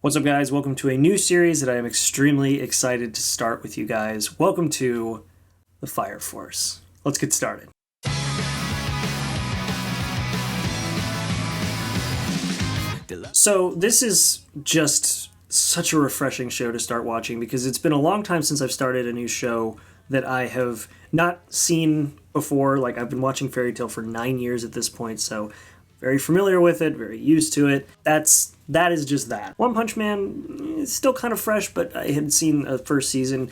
What's up, guys? Welcome to a new series that I am extremely excited to start with you guys. Welcome to the Fire Force. Let's get started. So this is just such a refreshing show to start watching because it's been a long time since I've started a new show that I have not seen before. Like, I've been watching Fairy Tail for 9 years at this point, so very familiar with it, very used to it. That is just that. One Punch Man is still kind of fresh, but I had seen a first season.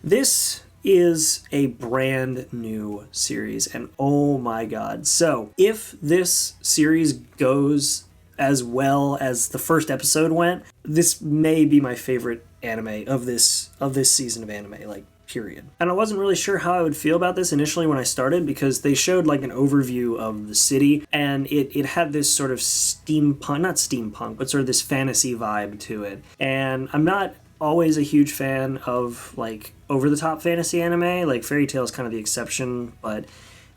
This is a brand new series, and oh my god. So, if this series goes as well as the first episode went, this may be my favorite anime of this season of anime, like, period. And I wasn't really sure how I would feel about this initially when I started because they showed like an overview of the city and it had this sort of not steampunk, but sort of this fantasy vibe to it. And I'm not always a huge fan of like over-the-top fantasy anime, like Fairy Tail is kind of the exception, but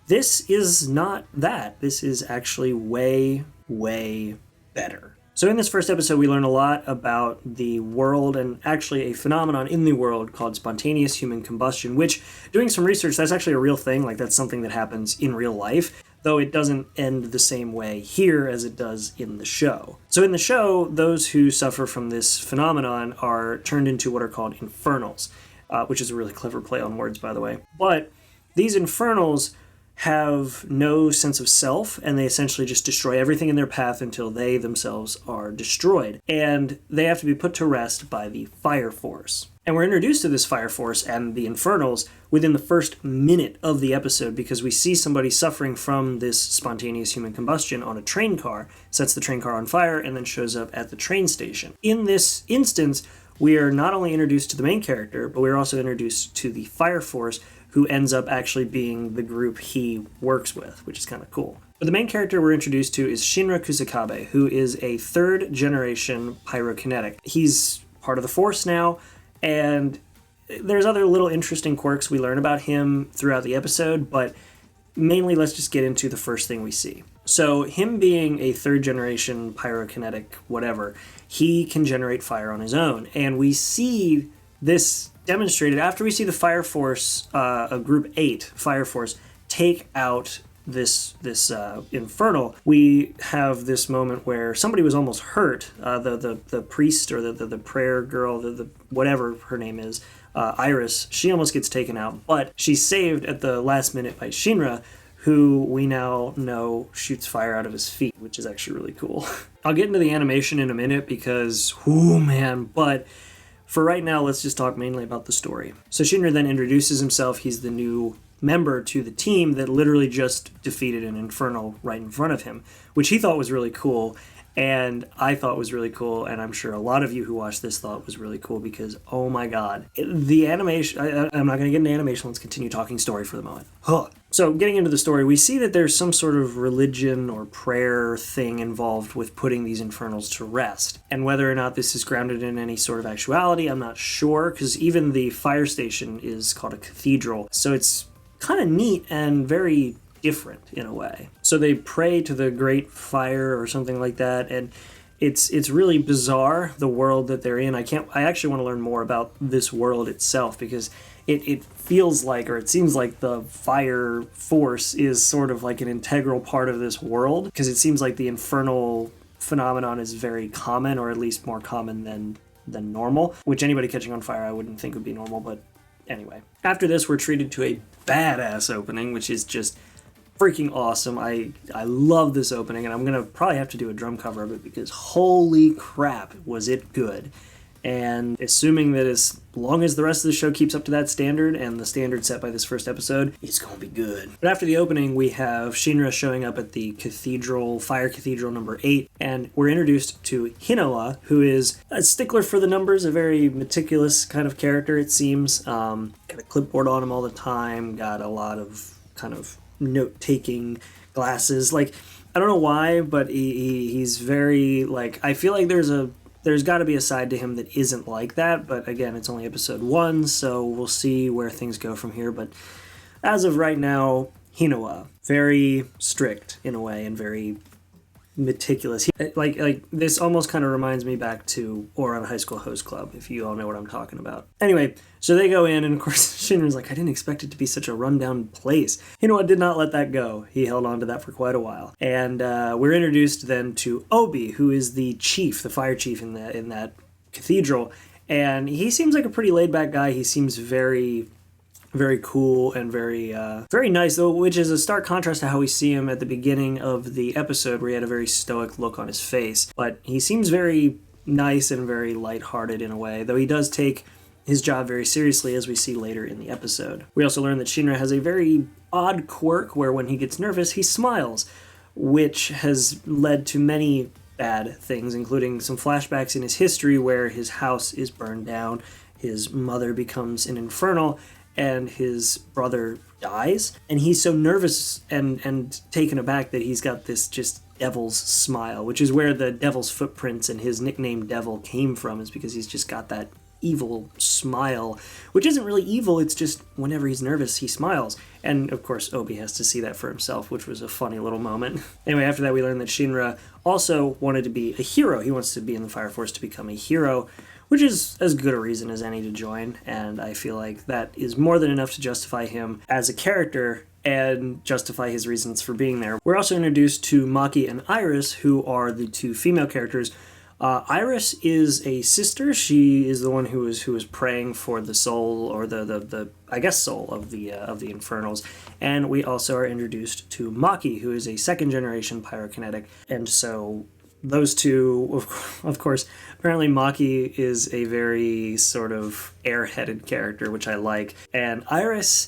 this is not that. This is actually way, way better. So in this first episode, we learn a lot about the world and actually a phenomenon in the world called spontaneous human combustion, which, doing some research, that's actually a real thing. Like, that's something that happens in real life, though it doesn't end the same way here as it does in the show. So in the show, those who suffer from this phenomenon are turned into what are called infernals, which is a really clever play on words, by the way. But these infernals have no sense of self, and they essentially just destroy everything in their path until they themselves are destroyed. And they have to be put to rest by the Fire Force. And we're introduced to this Fire Force and the Infernals within the first minute of the episode because we see somebody suffering from this spontaneous human combustion on a train car, sets the train car on fire, and then shows up at the train station. In this instance, we are not only introduced to the main character, but we're also introduced to the Fire Force, who ends up actually being the group he works with, which is kind of cool. But the main character we're introduced to is Shinra Kusakabe, who is a third-generation pyrokinetic. He's part of the Force now, and there's other little interesting quirks we learn about him throughout the episode, but mainly let's just get into the first thing we see. So him being a third-generation pyrokinetic whatever, he can generate fire on his own, and we see this demonstrated after we see the Fire Force, Group 8 Fire Force, take out this Infernal. We have this moment where somebody was almost hurt. The priest or the prayer girl, the whatever her name is, Iris, she almost gets taken out, but she's saved at the last minute by Shinra, who we now know shoots fire out of his feet, which is actually really cool. I'll get into the animation in a minute because, but for right now, let's just talk mainly about the story. So Shinra then introduces himself. He's the new member to the team that literally just defeated an Infernal right in front of him, which he thought was really cool, and I thought was really cool, and I'm sure a lot of you who watched this thought was really cool because, oh my god. The animation, I'm not going to get into animation, let's continue talking story for the moment. So getting into the story, we see that there's some sort of religion or prayer thing involved with putting these Infernals to rest. And whether or not this is grounded in any sort of actuality, I'm not sure, because even the fire station is called a cathedral, so it's kind of neat and very different in a way. So they pray to the Great Fire or something like that, and it's really bizarre, the world that they're in. I actually want to learn more about this world itself because it feels like, or it seems like the Fire Force is sort of like an integral part of this world because it seems like the infernal phenomenon is very common, or at least more common than normal, which anybody catching on fire I wouldn't think would be normal, but anyway. After this, we're treated to a badass opening, which is just freaking awesome. I love this opening, and I'm going to probably have to do a drum cover of it because holy crap, was it good. And assuming that as long as the rest of the show keeps up to that standard, and the standard set by this first episode, it's going to be good. But after the opening, we have Shinra showing up at the Fire Cathedral number 8, and we're introduced to Hinoa, who is a stickler for the numbers, a very meticulous kind of character, it seems. Got a clipboard on him all the time, got a lot of kind of note-taking glasses. Like, I don't know why, but he's very, like, I feel like there's got to be a side to him that isn't like that, but again, it's only episode 1, so we'll see where things go from here. But as of right now, Hinoa, very strict in a way and very meticulous. Like this almost kind of reminds me back to Ouran High School Host Club, if you all know what I'm talking about. Anyway, so they go in, and of course Shinra's like, I didn't expect it to be such a rundown place. Hinoa did not let that go. He held on to that for quite a while. And we're introduced then to Obi, who is the chief, the fire chief in that cathedral. And he seems like a pretty laid-back guy. He seems very cool and very nice, though, which is a stark contrast to how we see him at the beginning of the episode, where he had a very stoic look on his face. But he seems very nice and very lighthearted in a way, though he does take his job very seriously, as we see later in the episode. We also learn that Shinra has a very odd quirk where when he gets nervous, he smiles, which has led to many bad things, including some flashbacks in his history where his house is burned down, his mother becomes an infernal, and his brother dies. And he's so nervous and taken aback that he's got this just devil's smile, which is where the devil's footprints and his nickname Devil came from, is because he's just got that evil smile, which isn't really evil, it's just whenever he's nervous he smiles. And of course Obi has to see that for himself, which was a funny little moment. Anyway, after that we learn that Shinra also wanted to be a hero. He wants to be in the Fire Force to become a hero, which is as good a reason as any to join, and I feel like that is more than enough to justify him as a character and justify his reasons for being there. We're also introduced to Maki and Iris, who are the two female characters. Iris is a sister. She is the one who was praying for the soul, or the I guess soul of the Infernals. And we also are introduced to Maki, who is a second generation pyrokinetic. And so those two, of course, apparently Maki is a very sort of airheaded character, which I like. And Iris,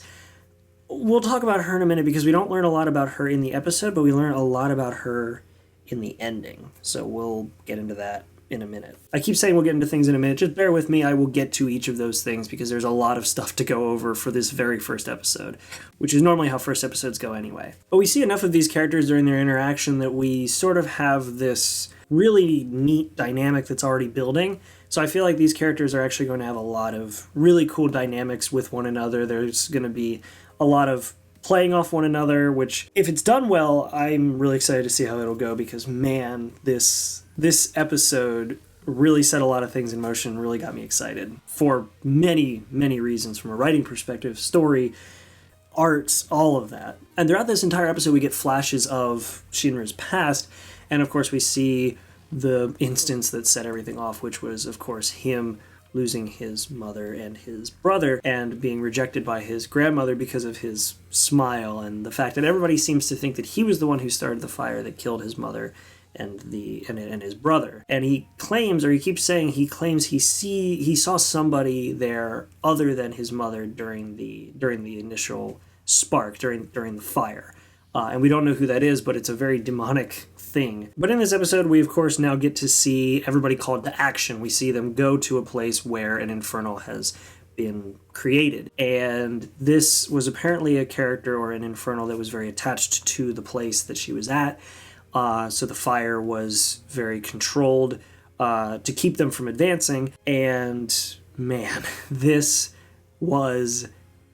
we'll talk about her in a minute because we don't learn a lot about her in the episode, but we learn a lot about her in the ending. So we'll get into that in a minute. I keep saying we'll get into things in a minute. Just bear with me. I will get to each of those things because there's a lot of stuff to go over for this very first episode, which is normally how first episodes go anyway. But we see enough of these characters during their interaction that we sort of have this really neat dynamic that's already building. So I feel like these characters are actually going to have a lot of really cool dynamics with one another. There's going to be a lot of playing off one another, which, if it's done well, I'm really excited to see how it'll go, because man, this episode really set a lot of things in motion, really got me excited for many, many reasons, from a writing perspective, story, arts, all of that. And throughout this entire episode, we get flashes of Shinra's past, and of course we see the instance that set everything off, which was, of course, him losing his mother and his brother and being rejected by his grandmother because of his smile, and the fact that everybody seems to think that he was the one who started the fire that killed his mother and his brother. And he claims, or he keeps saying, he claims he saw somebody there other than his mother during the initial spark, during the fire. And we don't know who that is, but it's a very demonic thing. But in this episode, we of course now get to see everybody called to action. We see them go to a place where an infernal has been created. And this was apparently a character, or an infernal, that was very attached to the place that she was at. So the fire was very controlled to keep them from advancing. And man, this was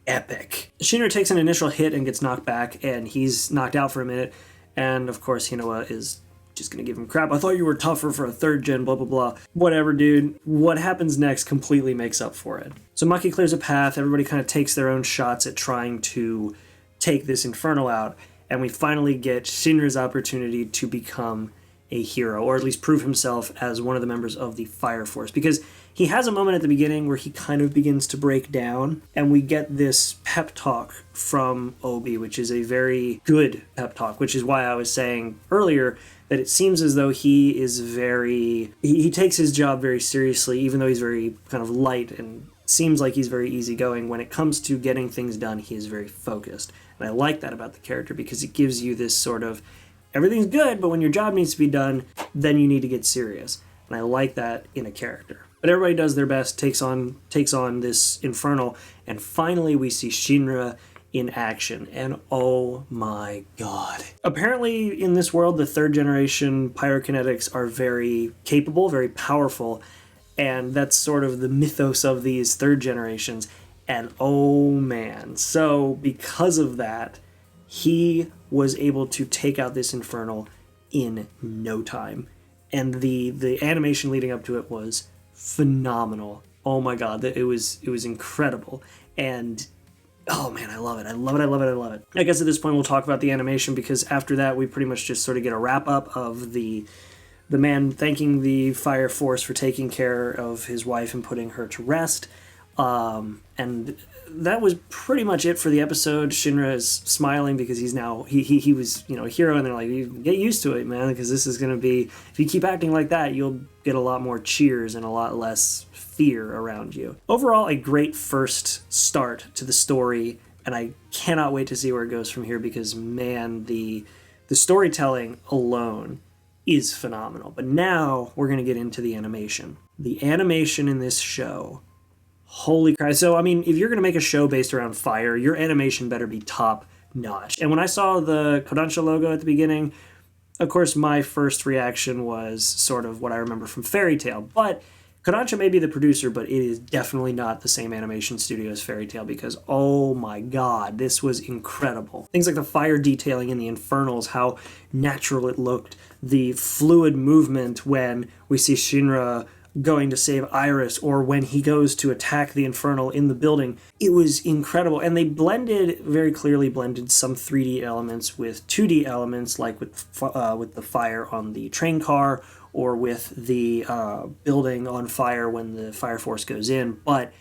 epic. Shinra takes an initial hit and gets knocked back, and he's knocked out for a minute. And of course, Hinoa is just gonna give him crap. I thought you were tougher for a third gen, blah, blah, blah. Whatever, dude. What happens next completely makes up for it. So Maki clears a path. Everybody kind of takes their own shots at trying to take this Inferno out. And we finally get Shinra's opportunity to become a hero, or at least prove himself as one of the members of the Fire Force, because he has a moment at the beginning where he kind of begins to break down, and we get this pep talk from Obi, which is a very good pep talk, which is why I was saying earlier that it seems as though he takes his job very seriously, even though he's very kind of light and seems like he's very easygoing. When it comes to getting things done, he is very focused. And I like that about the character, because it gives you this sort of, everything's good, but when your job needs to be done, then you need to get serious. And I like that in a character. But everybody does their best, takes on this Infernal, and finally we see Shinra in action, and oh my god. Apparently in this world, the third generation pyrokinetics are very capable, very powerful, and that's sort of the mythos of these third generations. And oh man, so because of that, he was able to take out this Infernal in no time. And the animation leading up to it was phenomenal. Oh my god, it was incredible. And oh man, I love it. I love it. I love it. I love it. I guess at this point we'll talk about the animation, because after that we pretty much just sort of get a wrap up of the man thanking the Fire Force for taking care of his wife and putting her to rest. And that was pretty much it for the episode. Shinra is smiling because he's now he was a hero, and they're like, get used to it, man, because this is going to be, if you keep acting like that, you'll get a lot more cheers and a lot less fear around you. Overall, a great first start to the story, and I cannot wait to see where it goes from here, because man, the storytelling alone is phenomenal. But now we're going to get into the animation. The animation in this show, holy crap. So, I mean, if you're going to make a show based around fire, your animation better be top notch. And when I saw the Kodansha logo at the beginning, of course, my first reaction was sort of what I remember from Fairy Tail. But Kodansha may be the producer, but it is definitely not the same animation studio as Fairy Tail, because, oh my god, this was incredible. Things like the fire detailing in the Infernals, how natural it looked, the fluid movement when we see Shinra going to save Iris, or when he goes to attack the Infernal in the building. It was incredible. And they very clearly blended some 3D elements with 2D elements, like with the fire on the train car, or with the building on fire when the Fire Force goes in. But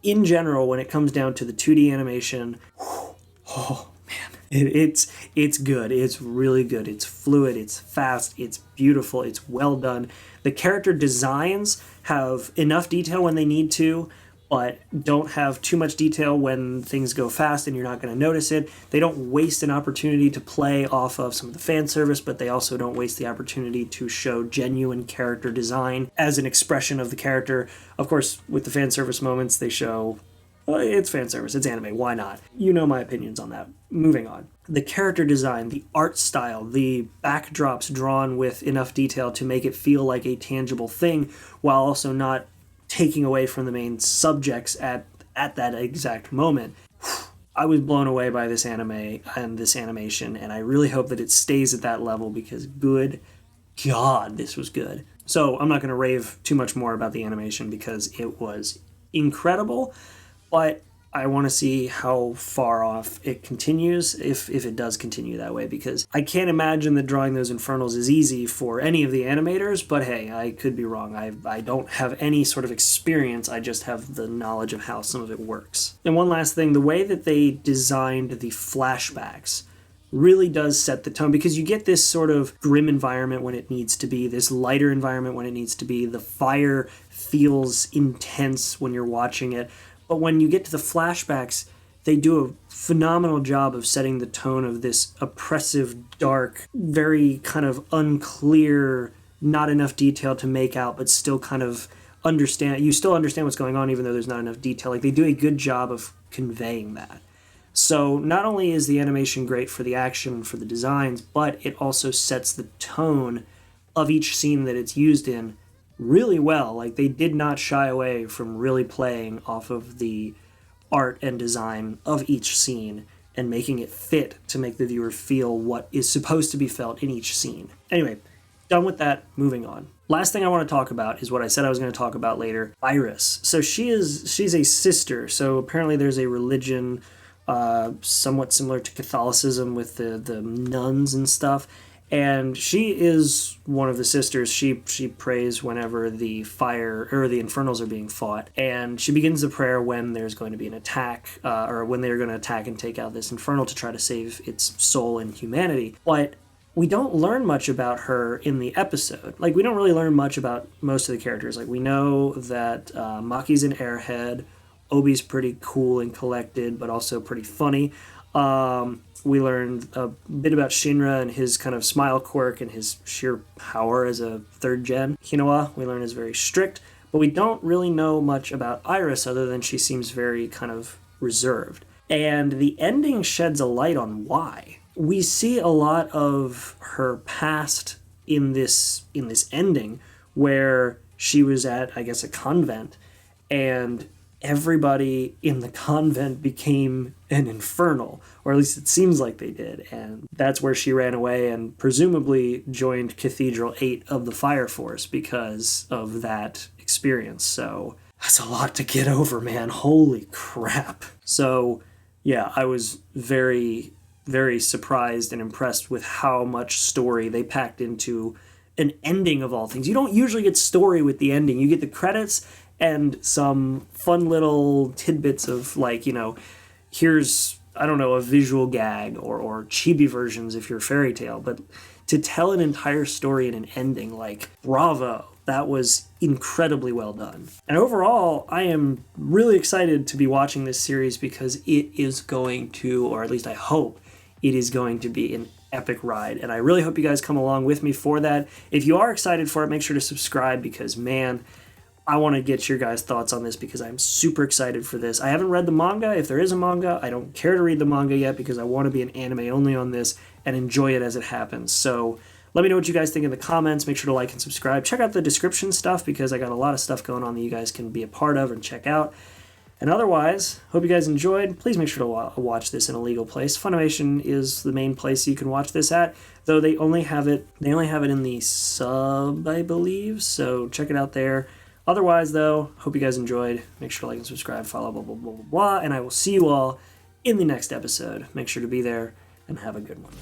in general, when it comes down to the 2D animation, oh man, it's good. It's really good. It's fluid. It's fast. It's beautiful. It's well done. The character designs have enough detail when they need to, but don't have too much detail when things go fast and you're not going to notice it. They don't waste an opportunity to play off of some of the fan service, but they also don't waste the opportunity to show genuine character design as an expression of the character. Of course, with the fan service moments, they show, well, it's fan service, it's anime, why not? You know my opinions on that. Moving on. The character design, the art style, the backdrops drawn with enough detail to make it feel like a tangible thing, while also not taking away from the main subjects at that exact moment. I was blown away by this anime and this animation, and I really hope that it stays at that level, because good God, this was good. So I'm not going to rave too much more about the animation, because it was incredible, but I want to see how far off it continues, if it does continue that way, because I can't imagine that drawing those Infernals is easy for any of the animators, but hey, I could be wrong. I don't have any sort of experience, I just have the knowledge of how some of it works. And one last thing, the way that they designed the flashbacks really does set the tone, because you get this sort of grim environment when it needs to be, this lighter environment when it needs to be, the fire feels intense when you're watching it. But when you get to the flashbacks, they do a phenomenal job of setting the tone of this oppressive, dark, very kind of unclear, not enough detail to make out, but still kind of understand. You still understand what's going on, even though there's not enough detail. Like, they do a good job of conveying that. So not only is the animation great for the action, for the designs, but it also sets the tone of each scene that it's used in really well. Like, they did not shy away from really playing off of the art and design of each scene and making it fit to make the viewer feel what is supposed to be felt in each scene. Anyway, done with that, moving on. Last thing I want to talk about is what I said I was going to talk about later, Iris. So she's a sister, so apparently there's a religion somewhat similar to Catholicism with the nuns and stuff. And she is one of the sisters. She prays whenever the fire or the Infernals are being fought, and she begins the prayer when there's going to be an attack, or when they're going to attack and take out this Infernal to try to save its soul and humanity. But we don't learn much about her in the episode. Like, we don't really learn much about most of the characters. Like, we know that Maki's an airhead, Obi's pretty cool and collected, but also pretty funny. We learned a bit about Shinra and his kind of smile quirk and his sheer power as a third gen. Hinoa, we learn, is very strict, but we don't really know much about Iris other than she seems very kind of reserved. And the ending sheds a light on why. We see a lot of her past in this ending, where she was at, I guess, a convent, and everybody in the convent became an infernal, or at least it seems like they did. And that's where she ran away and presumably joined Cathedral 8 of the Fire Force because of that experience. So that's a lot to get over, man. Holy crap. So yeah, I was very, very surprised and impressed with how much story they packed into an ending of all things. You don't usually get story with the ending. You get the credits and some fun little tidbits of, like, you know, here's, I don't know, a visual gag or chibi versions if you're Fairy Tale. But to tell an entire story in an ending, like, bravo. That was incredibly well done. And overall, I am really excited to be watching this series because it is going to, or at least I hope, it is going to be an epic ride. And I really hope you guys come along with me for that. If you are excited for it, make sure to subscribe because, man, I want to get your guys' thoughts on this because I'm super excited for this. I haven't read the manga. If there is a manga, I don't care to read the manga yet because I want to be an anime only on this and enjoy it as it happens. So let me know what you guys think in the comments. Make sure to like and subscribe. Check out the description stuff because I got a lot of stuff going on that you guys can be a part of and check out. And otherwise, hope you guys enjoyed. Please make sure to watch this in a legal place. Funimation is the main place you can watch this at, though they only have it in the sub, I believe. So check it out there. Otherwise, though, hope you guys enjoyed. Make sure to like and subscribe, follow, blah, blah, blah, blah, blah. And I will see you all in the next episode. Make sure to be there and have a good one.